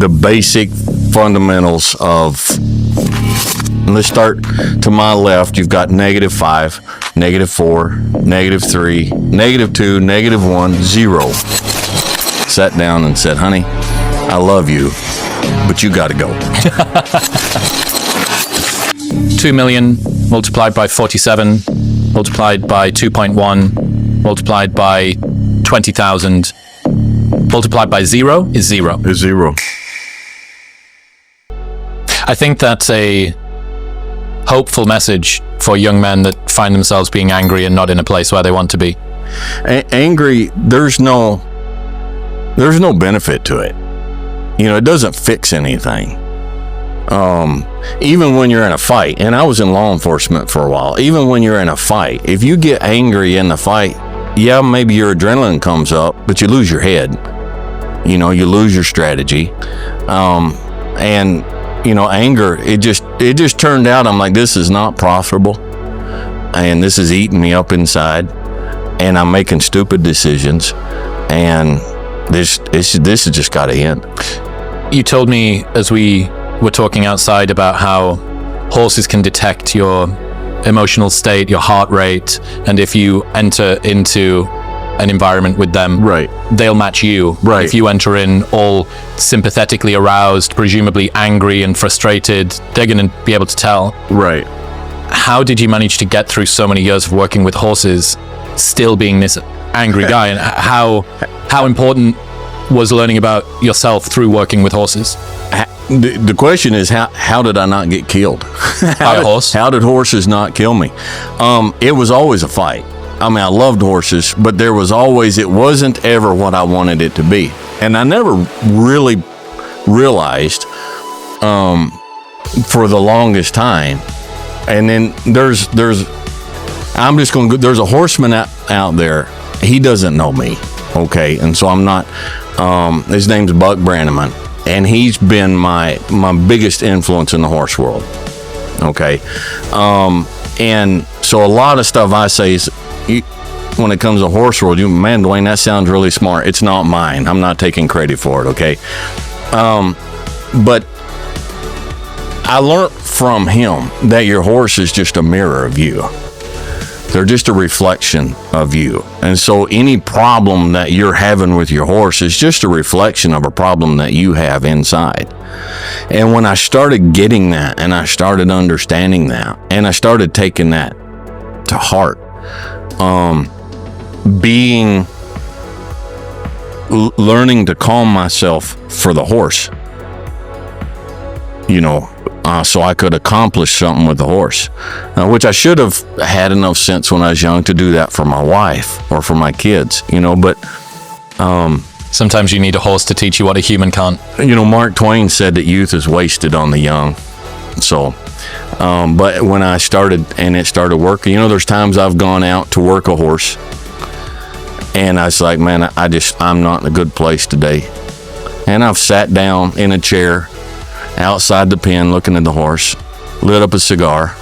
the basic fundamentals of, let's start to my left. You've got -5, -4, -3, -2, -1, 0. Sat down and said, honey, I love you, but you got to go. 2 million multiplied by 47, multiplied by 2.1, multiplied by 20,000, multiplied by 0 is 0. Is 0. I think that's a hopeful message for young men that find themselves being angry and not in a place where they want to be. Angry, there's no benefit to it. You know, it doesn't fix anything. Even when you're in a fight, and I was in law enforcement for a while, even when you're in a fight, if you get angry in the fight, yeah, maybe your adrenaline comes up, but you lose your head. You know, you lose your strategy. And, you know, anger, it just turned out, I'm like, this is not profitable. And this is eating me up inside. And I'm making stupid decisions. And this has just got to end. You told me as we were talking outside about how horses can detect your emotional state, your heart rate, and if you enter into an environment with them, right, they'll match you. Right. If you enter in all sympathetically aroused, presumably angry and frustrated, they're going to be able to tell. Right. How did you manage to get through so many years of working with horses, still being this angry guy, and how important was learning about yourself through working with horses? The question is, how did I not get killed? By a horse? How did horses not kill me? It was always a fight. I mean, I loved horses, but it wasn't ever what I wanted it to be. And I never really realized for the longest time. And then there's a horseman out there. He doesn't know me. Okay. And so I'm not, his name's Buck Brannaman. And he's been my biggest influence in the horse world. Okay. And so a lot of stuff I say is, when it comes to horse world, man, Dwayne, that sounds really smart. It's not mine. I'm not taking credit for it. Okay. But I learned from him that your horse is just a mirror of you. They're just a reflection of you. And so any problem that you're having with your horse is just a reflection of a problem that you have inside. And when I started getting that, and I started understanding that, and I started taking that to heart, learning to calm myself for the horse, you know, so I could accomplish something with the horse, which I should have had enough sense when I was young to do that for my wife or for my kids, you know, but sometimes you need a horse to teach you what a human can't. You know, Mark Twain said that youth is wasted on the young. So, but when I started and it started working, you know, there's times I've gone out to work a horse and I was like, man, I'm not in a good place today. And I've sat down in a chair outside the pen looking at the horse, lit up a cigar,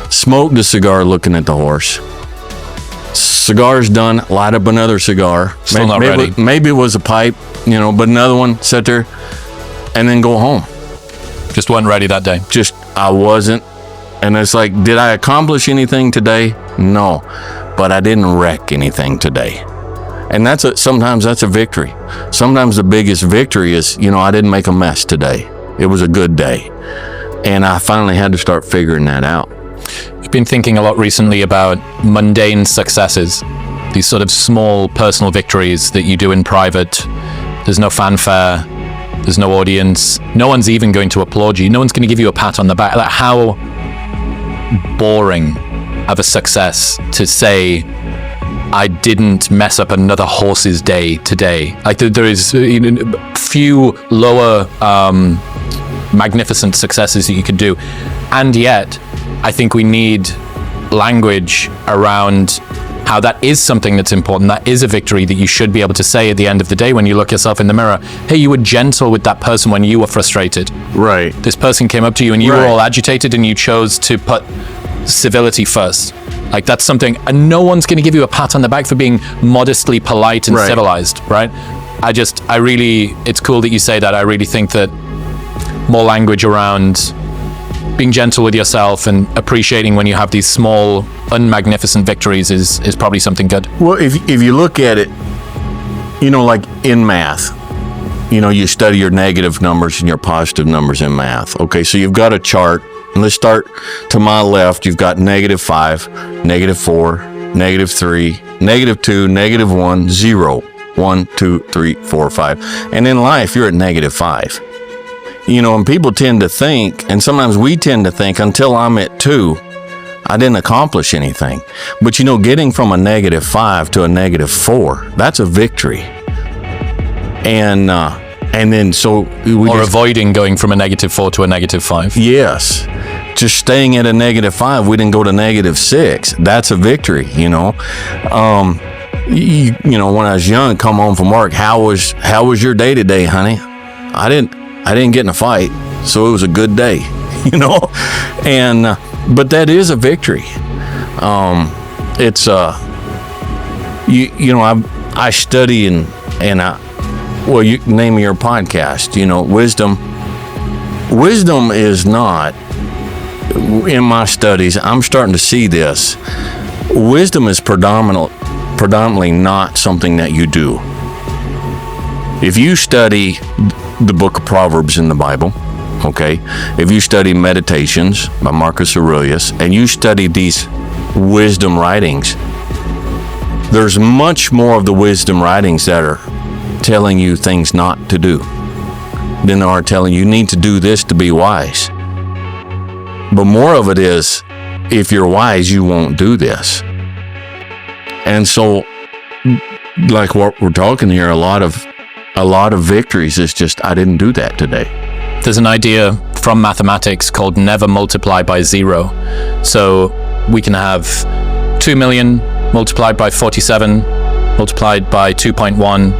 smoked a cigar looking at the horse. Cigar's done, light up another cigar. Still not ready. Maybe it was a pipe, you know, but another one, sit there, and then go home. Just wasn't ready that day. I wasn't. And it's like, did I accomplish anything today? No, but I didn't wreck anything today. And sometimes that's a victory. Sometimes the biggest victory is, you know, I didn't make a mess today. It was a good day. And I finally had to start figuring that out. I've been thinking a lot recently about mundane successes, these sort of small personal victories that you do in private. There's no fanfare, there's no audience, no one's even going to applaud you, no one's going to give you a pat on the back. Like, how boring of a success to say, I didn't mess up another horse's day today. Like, there is few lower magnificent successes that you could do, and yet I think we need language around how that is something that's important. That is a victory that you should be able to say at the end of the day when you look yourself in the mirror. Hey, you were gentle with that person when you were frustrated. Right. This person came up to you and you were all agitated and you chose to put civility first. Like, that's something, and no one's going to give you a pat on the back for being modestly polite and civilized, right? it's cool that you say that. I really think that more language around being gentle with yourself and appreciating when you have these small, unmagnificent victories is probably something good. Well, if you look at it, like in math, you study your negative numbers and your positive numbers in math. Okay, so you've got a chart. And let's start to my left. You've got -5, -4, -3, -2, -1, 0. 1, 2, 3, 4, 5. And in life, you're at -5. And people tend to think, and sometimes we tend to think, until I'm at 2, I didn't accomplish anything. But getting from a -5 to a -4, that's a victory. And then avoiding going from a -4 to a -5. Yes. Just staying at a -5, we didn't go to -6. That's a victory, when I was young, come home from work, how was your day today, honey? I didn't get in a fight, so it was a good day, and but that is a victory. It's I study and you name your podcast, wisdom is not, in my studies, I'm starting to see this. Wisdom is predominantly not something that you do. If you study the book of Proverbs in the Bible, okay, if you study Meditations by Marcus Aurelius, and you study these wisdom writings, there's much more of the wisdom writings that are telling you things not to do than there are telling you need to do this to be wise. But more of it is, if you're wise, you won't do this. And so, like what we're talking here, a lot of victories is just, I didn't do that today. There's an idea from mathematics called never multiply by 0. So we can have 2 million multiplied by 47, multiplied by 2.1,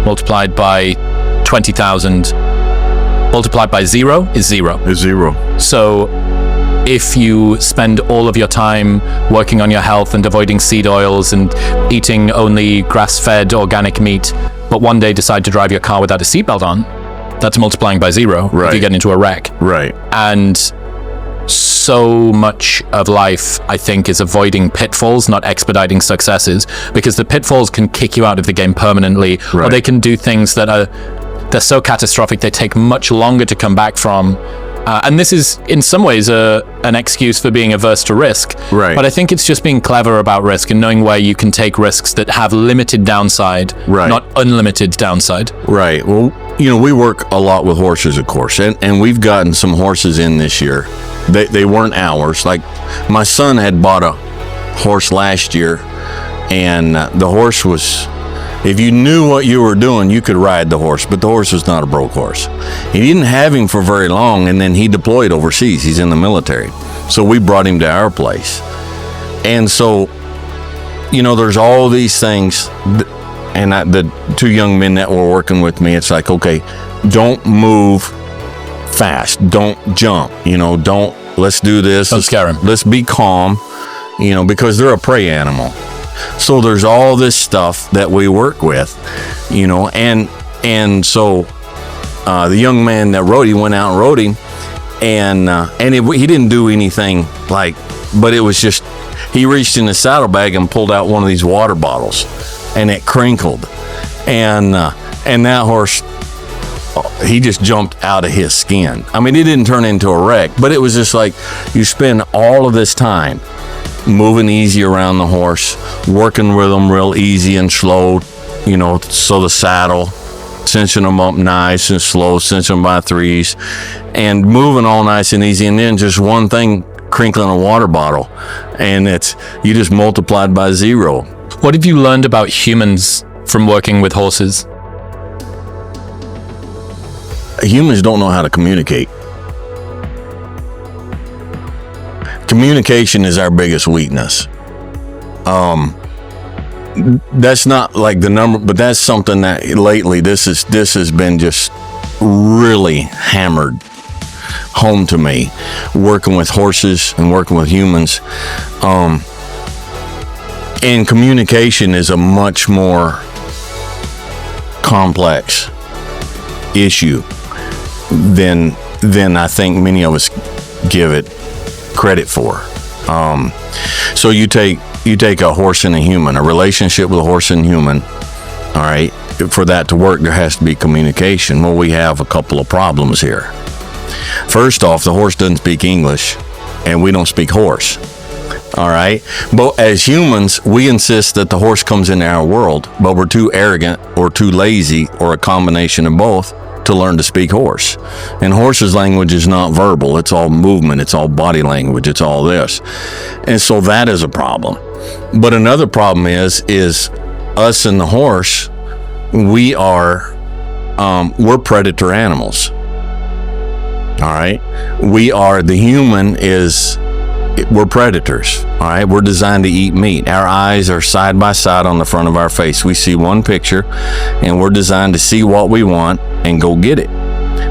multiplied by 20,000, multiplied by 0 is 0. Is 0. So if you spend all of your time working on your health and avoiding seed oils and eating only grass-fed organic meat, but one day decide to drive your car without a seatbelt on, that's multiplying by 0 right. If you get into a wreck. Right. And so much of life, I think, is avoiding pitfalls, not expediting successes, because the pitfalls can kick you out of the game permanently, right. Or they can do things that they're so catastrophic they take much longer to come back from. And this is, in some ways, an excuse for being averse to risk. Right. But I think it's just being clever about risk and knowing where you can take risks that have limited downside, right. Not unlimited downside. Right. Well, we work a lot with horses, of course, and we've gotten some horses in this year. They weren't ours. Like, my son had bought a horse last year, and the horse was... If you knew what you were doing, you could ride the horse, but the horse was not a broke horse. He didn't have him for very long, and then he deployed overseas. He's in the military. So we brought him to our place. And so, there's all these things, and the 2 young men that were working with me, it's like, okay, don't move fast. Don't jump. Let's do this. Don't scare him. Let's be calm, because they're a prey animal. So there's all this stuff that we work with, and so the young man that rode, he went out and rode him, and he didn't do anything but it was just, he reached in his saddlebag and pulled out one of these water bottles, and it crinkled, and that horse, he just jumped out of his skin. I mean, he didn't turn into a wreck, but it was just like, you spend all of this time moving easy around the horse, working with them real easy and slow, so the saddle, cinching them up nice and slow, cinching them by 3s, and moving all nice and easy, and then just one thing, crinkling a water bottle, and you just multiplied by 0. What have you learned about humans from working with horses? Humans don't know how to communicate. Communication is our biggest weakness. That's not like the number, but that's something that lately this has been just really hammered home to me, working with horses and working with humans. And communication is a much more complex issue than I think many of us give it credit for. So you take a horse and a human, a relationship with a horse and human. All right, for that to work, there has to be communication. Well, we have a couple of problems here. First off, the horse doesn't speak English, and we don't speak horse. All right, but as humans, we insist that the horse comes into our world, but we're too arrogant or too lazy or a combination of both to learn to speak horse. And horse's language is not verbal. It's all movement. It's all body language. It's all this. And so that is a problem. But another problem is us and the horse, we're predator animals. All right. The human we're predators. All right. We're designed to eat meat. Our eyes are side by side on the front of our face. We see one picture, and we're designed to see what we want and go get it.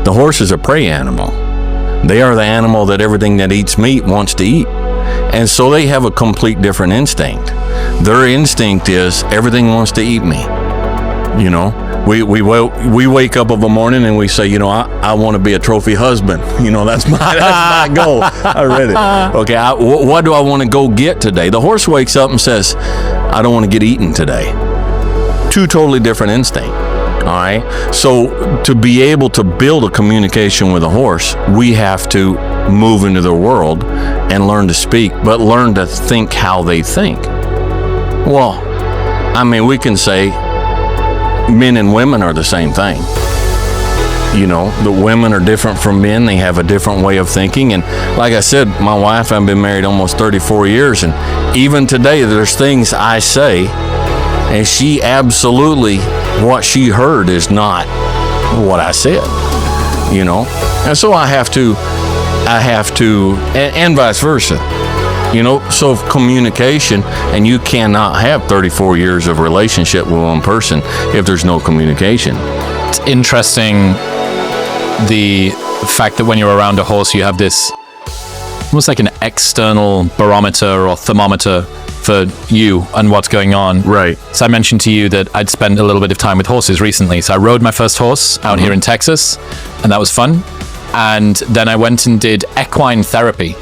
The horse is a prey animal. They are the animal that everything that eats meat wants to eat. And so they have a complete different instinct. Their instinct is everything wants to eat me. You know, we wake up of a morning and we say, you know, I want to be a trophy husband. You know, that's my goal. I read it. Okay, what do I want to go get today? The horse wakes up and says, I don't want to get eaten today. Two totally different instincts. All right. So to be able to build a communication with a horse, we have to move into their world and learn to speak, but learn to think how they think. Well, I mean, we can say men and women are the same thing. You know, the women are different from men. They have a different way of thinking. And like I said, my wife, I've been married almost 34 years. And even today, there's things I say, and she absolutely, what she heard is not what I said, you know? And so I have to, and vice versa, you know? So communication, and you cannot have 34 years of relationship with one person if there's no communication. It's interesting, the fact that when you're around a horse, you have this almost like an external barometer or thermometer for you and what's going on. Right. So I mentioned to you that I'd spent a little bit of time with horses recently. So I rode my first horse out here in Texas, and that was fun. And then I went and did equine therapy.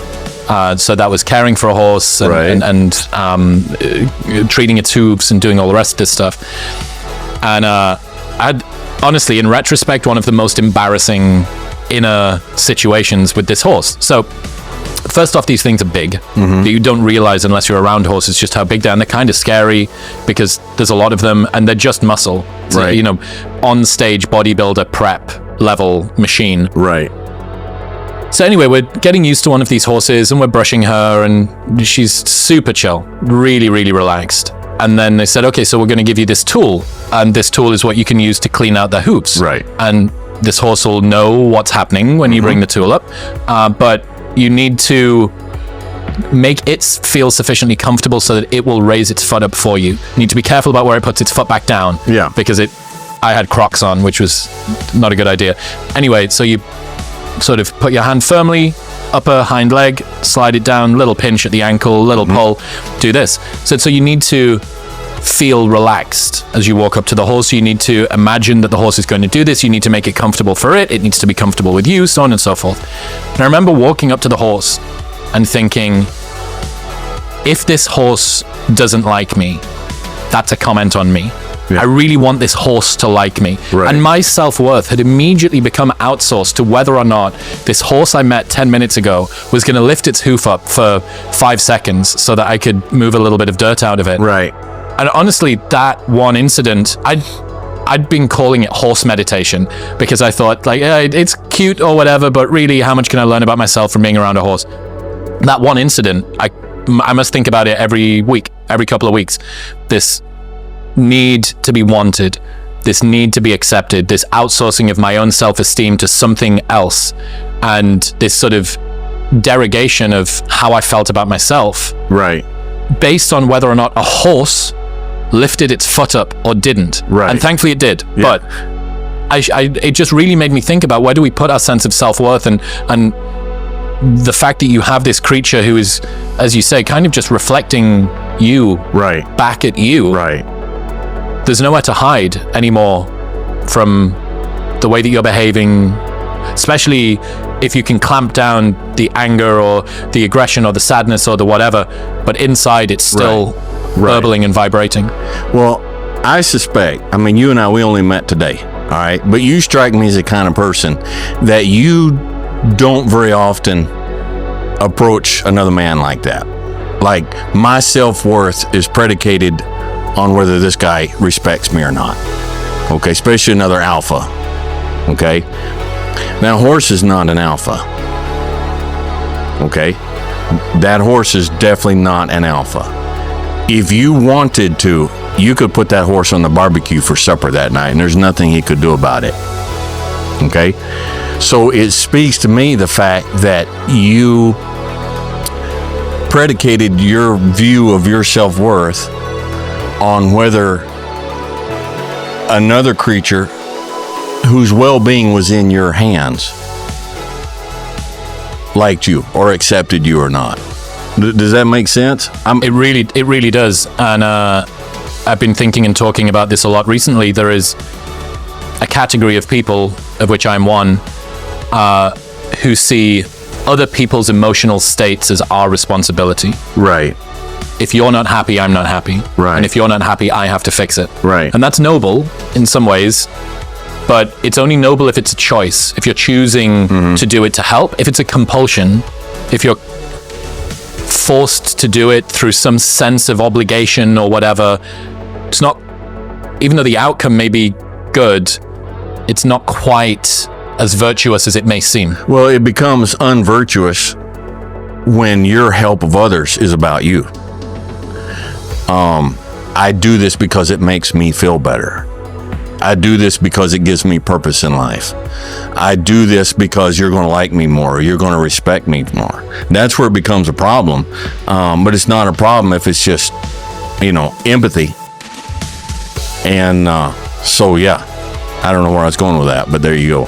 So that was caring for a horse and treating its hooves and doing all the rest of this stuff. And I'd honestly, in retrospect, one of the most embarrassing inner situations with this horse. So first off, these things are big. But you don't realize unless you're around horses just how big they are. And they're kind of scary because there's a lot of them and they're just muscle. So, you know, on stage bodybuilder prep level machine. Right. So anyway, we're getting used to one of these horses and we're brushing her and she's super chill, really, really relaxed. And then they said, okay, so we're going to give you this tool. And this tool is what you can use to clean out the hooves. Right. And this horse will know what's happening when you bring the tool up. But you need to make it feel sufficiently comfortable so that it will raise its foot up for you. You need to be careful about where it puts its foot back down. Yeah. Because I had Crocs on, which was not a good idea. Anyway, so you sort of put your hand firmly, upper hind leg, slide it down, little pinch at the ankle, little pull, do this. So you need to feel relaxed as you walk up to the horse. You need to imagine that the horse is going to do this. You need to make it comfortable for it. It needs to be comfortable with you, so on and so forth. And I remember walking up to the horse and thinking, if this horse doesn't like me, that's a comment on me. Yeah. I really want this horse to like me. Right. And my self-worth had immediately become outsourced to whether or not this horse I met 10 minutes ago was going to lift its hoof up for 5 seconds so that I could move a little bit of dirt out of it. Right. And honestly, that one incident, I'd been calling it horse meditation because I thought, like, yeah, it's cute or whatever, but really, how much can I learn about myself from being around a horse? That one incident, I must think about it every week, every couple of weeks. This need to be wanted, this need to be accepted, this outsourcing of my own self-esteem to something else, and this sort of derogation of how I felt about myself. Right. Based on whether or not a horse lifted its foot up or didn't. Right. And thankfully it did. Yeah. But it just really made me think about where do we put our sense of self-worth and the fact that you have this creature who is, as you say, kind of just reflecting you right back at you. Right. There's nowhere to hide anymore from the way that you're behaving, especially if you can clamp down the anger or the aggression or the sadness or the whatever, but inside it's still burbling and vibrating. Well, I suspect, I mean, you and I, we only met today, all right? But you strike me as the kind of person that you don't very often approach another man like that. Like, my self-worth is predicated on whether this guy respects me or not. Okay, especially another alpha. Okay? Now, horse is not an alpha. Okay? That horse is definitely not an alpha. If you wanted to, you could put that horse on the barbecue for supper that night, and there's nothing he could do about it. Okay? So it speaks to me the fact that you predicated your view of your self-worth on whether another creature whose well-being was in your hands liked you or accepted you or not. Does that make sense? It really does. And I've been thinking and talking about this a lot recently. There is a category of people, of which I'm one, who see other people's emotional states as our responsibility. Right. If you're not happy, I'm not happy. Right. And if you're not happy, I have to fix it. Right. And that's noble in some ways, but it's only noble if it's a choice. If you're choosing to do it to help, if it's a compulsion, if you're forced to do it through some sense of obligation or whatever, it's not, even though the outcome may be good, it's not quite as virtuous as it may seem. Well, it becomes unvirtuous when your help of others is about you. I do this because it makes me feel better. I do this because it gives me purpose in life. I do this because you're going to like me more, or you're going to respect me more. That's where it becomes a problem. But it's not a problem if it's just, empathy. And so, yeah, I don't know where I was going with that, but there you go.